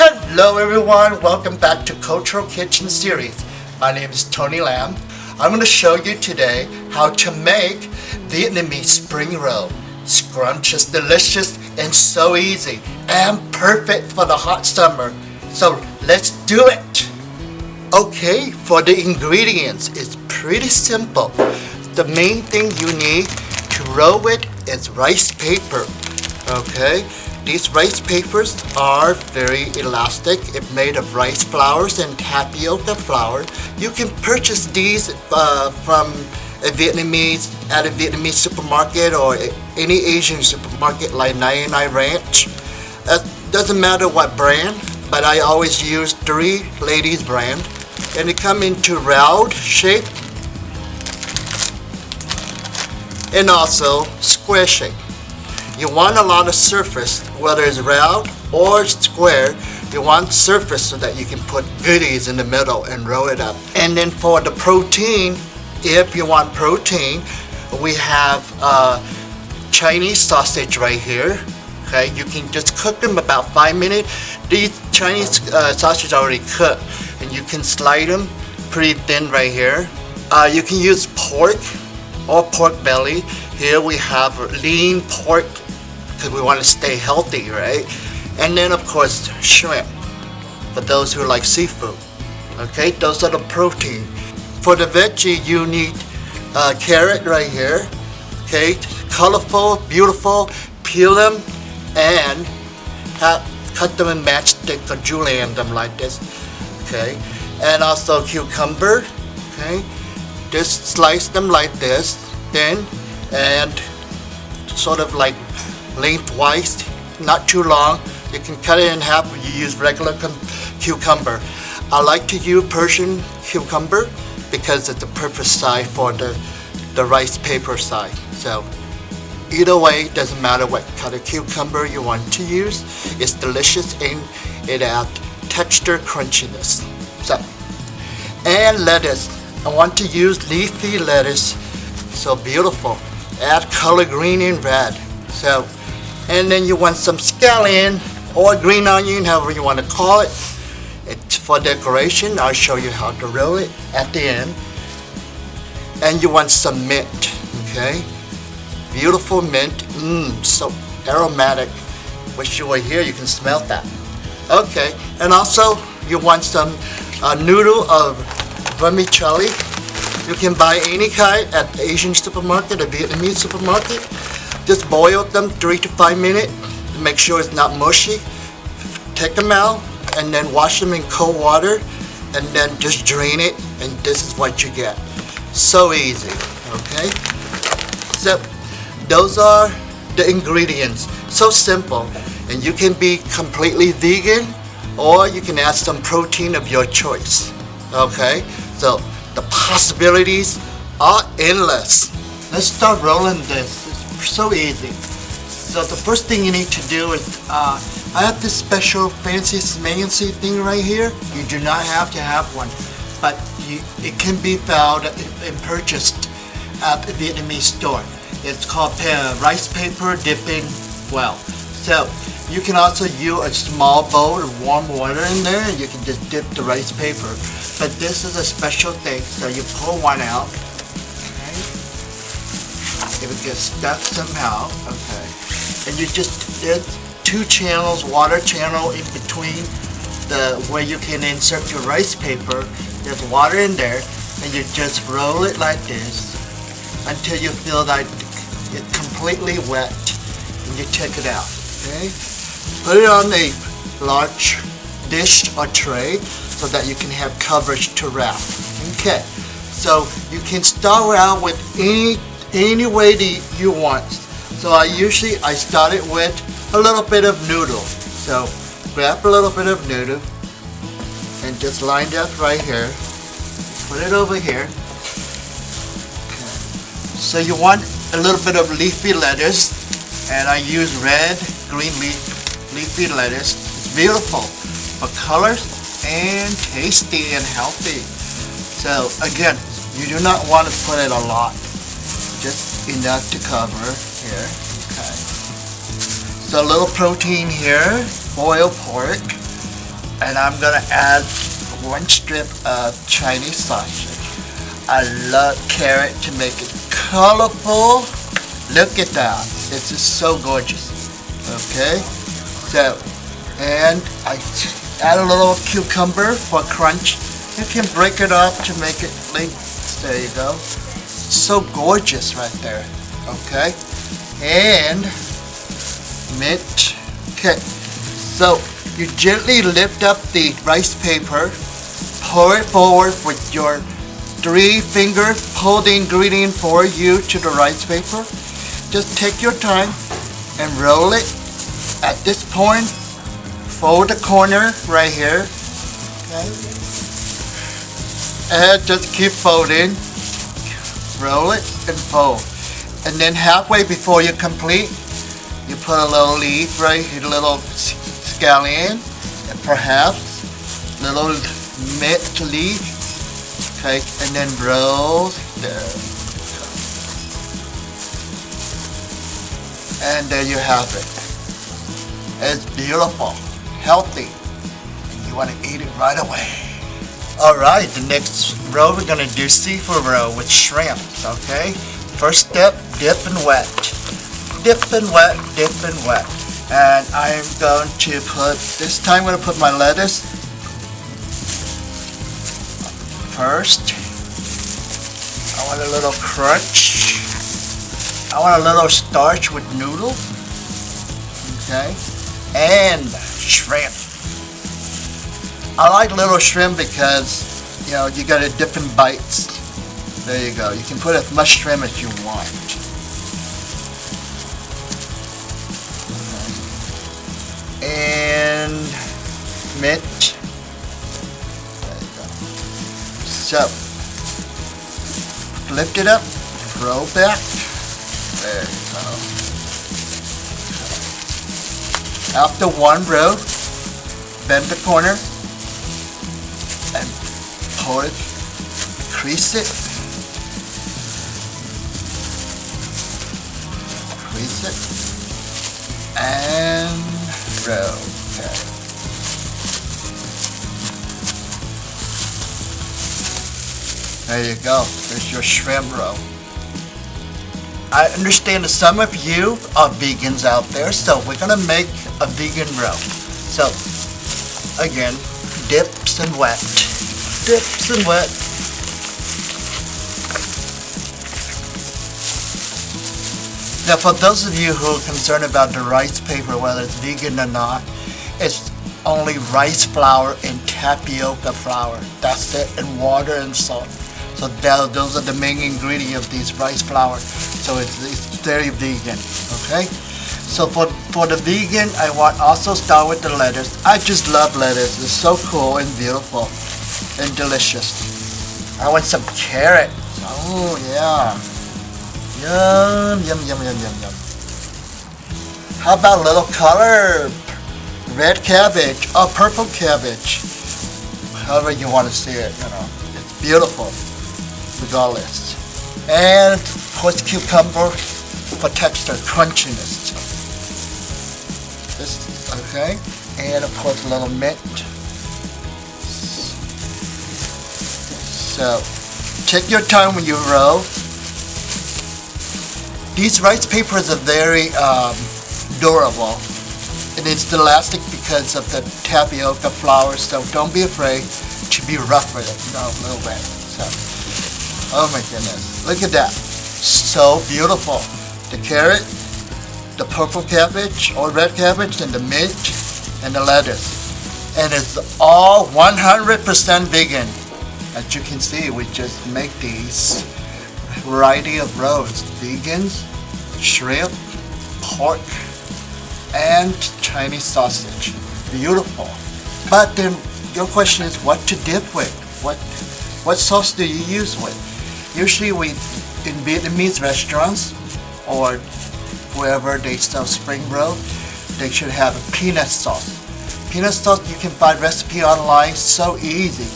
Hello everyone, welcome back to Cultural Kitchen Series. My name is Tony Lam. I'm going to show you today how to make Vietnamese spring roll. Scrumptious, delicious, and so easy, and perfect for the hot summer. So let's do it! Okay, for the ingredients, it's pretty simple. The main thing you need to roll it is rice paper. Okay, these rice papers are very elastic. It's made of rice flours and tapioca flour. You can purchase these from a Vietnamese supermarket or any Asian supermarket like 99 Ranch. Doesn't matter what brand, but I always use 3 Ladies brand. And they come into round shape and also square shape. You want a lot of surface, whether it's round or square. You want surface so that you can put goodies in the middle and roll it up. And then for the protein, if you want protein, we have Chinese sausage right here. Okay, you can just cook them about 5 minutes. These Chinese sausage are already cooked, and you can slide them pretty thin right here. You can use pork or pork belly. Here we have lean pork because we want to stay healthy, right? And then of course shrimp for those who like seafood. Okay, those are the protein. For the veggie, you need carrot right here. Okay, colorful, beautiful. Peel them and cut them in matchstick or julienne them like this. Okay, and also cucumber. Okay, just slice them like this, thin and sort of like lengthwise, not too long. You can cut it in half if you use regular cucumber. I like to use Persian cucumber because it's the perfect size for the rice paper size. So either way, it doesn't matter what kind of cucumber you want to use. It's delicious and it adds texture crunchiness. So, and lettuce. I want to use leafy lettuce. So beautiful. Add color green and red. So, and then you want some scallion or green onion, however you want to call it. It's for decoration. I'll show you how to roll it at the end. And you want some mint. Okay. Beautiful mint, so aromatic. Wish you were here, you can smell that. Okay, and also you want some noodle of vermicelli. You can buy any kind at the Asian supermarket or Vietnamese supermarket. Just boil them 3 to 5 minutes to make sure it's not mushy. Take them out and then wash them in cold water and then just drain it, and this is what you get. So easy, okay? So those are the ingredients. So simple. And you can be completely vegan or you can add some protein of your choice. Okay? So the possibilities are endless. Let's start rolling this. It's so easy. So the first thing you need to do is, I have this special fancy smancy thing right here. You do not have to have one, but it can be found and purchased at the Vietnamese store. It's called rice paper dipping well. So you can also use a small bowl of warm water in there and you can just dip the rice paper. But this is a special thing, so you pull one out. Okay. If it gets stuck somehow, okay. And you just did 2 channels, water channel in between where you can insert your rice paper. There's water in there and you just roll it like this until you feel like it's completely wet, and you take it out. Okay, put it on a large dish or tray so that you can have coverage to wrap. Okay, so you can start out with any way that you want. So I started with a little bit of noodle. So grab a little bit of noodle and just line that right here. Put it over here. So you want a little bit of leafy lettuce, and I use red, green leafy lettuce. It's beautiful for colors and tasty and healthy. So again, you do not want to put it a lot, just enough to cover here. Okay. So a little protein here, boiled pork, And I'm gonna add one strip of Chinese sausage. I love carrot to make it colorful. Look at that. It's just so gorgeous. Okay? So, and I add a little cucumber for crunch. You can break it up to make it links. There you go. So gorgeous right there. Okay? And mint. Okay. So you gently lift up the rice paper, pour it forward with your 3 fingers, pull the ingredient for you to the rice paper. Just take your time and roll it. At this point, fold the corner right here. Okay. And just keep folding. Roll it and fold. And then halfway before you complete, you put a little leaf right here, a little scallion, and perhaps a little mint leaf. Okay, and then roll there. And there you have it. It's beautiful, healthy, and you want to eat it right away. Alright, the next row we're going to do seafood roll with shrimp, okay? First step, dip and wet. Dip and wet, dip and wet. And I'm going to put, this time I'm going to put my lettuce first. I want a little crunch. I want a little starch with noodle. Okay. And shrimp. I like little shrimp because, you know, you got a different bites. There you go. You can put as much shrimp as you want. Okay. And mint. There you go. So, lift it up, roll back. There you go. After one row, bend the corner and pull it, crease it, and roll. Okay. There you go. There's your shrimp roll. I understand that some of you are vegans out there, so we're gonna make a vegan roll. So, again, dips and wet. Dips and wet. Now, for those of you who are concerned about the rice paper, whether it's vegan or not, it's only rice flour and tapioca flour. That's it, and water and salt. So those are the main ingredients of these rice flour. So it's very vegan, okay? So for the vegan, I want also start with the lettuce. I just love lettuce. It's so cool and beautiful and delicious. I want some carrot. Oh yeah. Yum, yum, yum, yum, yum, yum. How about a little color? Red cabbage or purple cabbage. However you want to see it, you know. It's beautiful, regardless. And of course cucumber for texture, crunchiness. This, okay. And of course a little mint. So, take your time when you roll. These rice papers are very durable, and it's elastic because of the tapioca flour, so don't be afraid to be rough with it, you know, a little bit. So, oh my goodness, look at that, so beautiful. The carrot, the purple cabbage or red cabbage, and the mint, and the lettuce. And it's all 100% vegan. As you can see, we just make these variety of rolls. Vegans, shrimp, pork, and Chinese sausage. Beautiful. But then your question is what to dip with? What sauce do you use with? Usually in Vietnamese restaurants or wherever they sell spring roll, they should have a peanut sauce. Peanut sauce, you can find recipe online, so easy.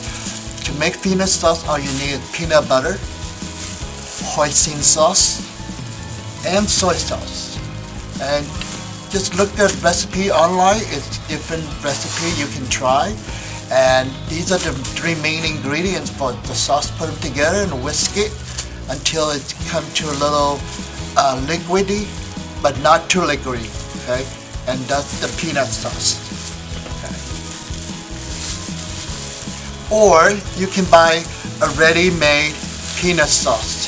To make peanut sauce, all you need is peanut butter, hoisin sauce, and soy sauce. And just look at recipe online. It's different recipe you can try. And these are the three main ingredients for the sauce. Put them together and whisk it until it comes to a little liquidy, but not too liquidy, okay? And that's the peanut sauce. Okay. Or you can buy a ready-made peanut sauce.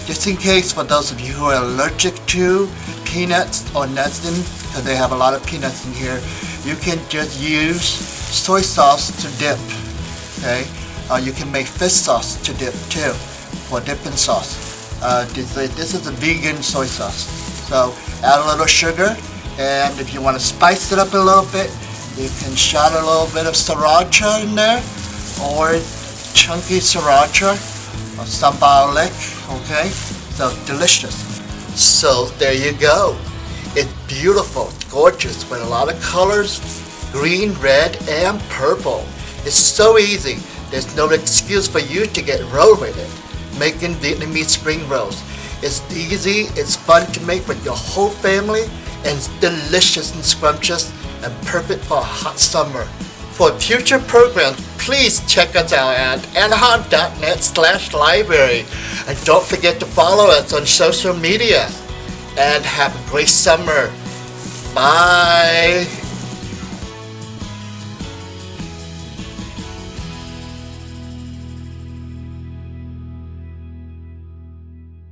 Just in case, for those of you who are allergic to peanuts or nuts, because they have a lot of peanuts in here, you can just use soy sauce to dip, okay? You can make fish sauce to dip too, for dipping sauce. This is a vegan soy sauce. So add a little sugar, and if you want to spice it up a little bit, you can shot a little bit of sriracha in there, or chunky sriracha, or sambal lick, okay? So delicious. So there you go. It's beautiful, gorgeous, with a lot of colors, green, red, and purple. It's so easy. There's no excuse for you to get rolled with it. Making Vietnamese spring rolls. It's easy, it's fun to make with your whole family, and it's delicious and scrumptious and perfect for a hot summer. For future programs, please check us out at anaheim.net/library. And don't forget to follow us on social media. And have a great summer. Bye.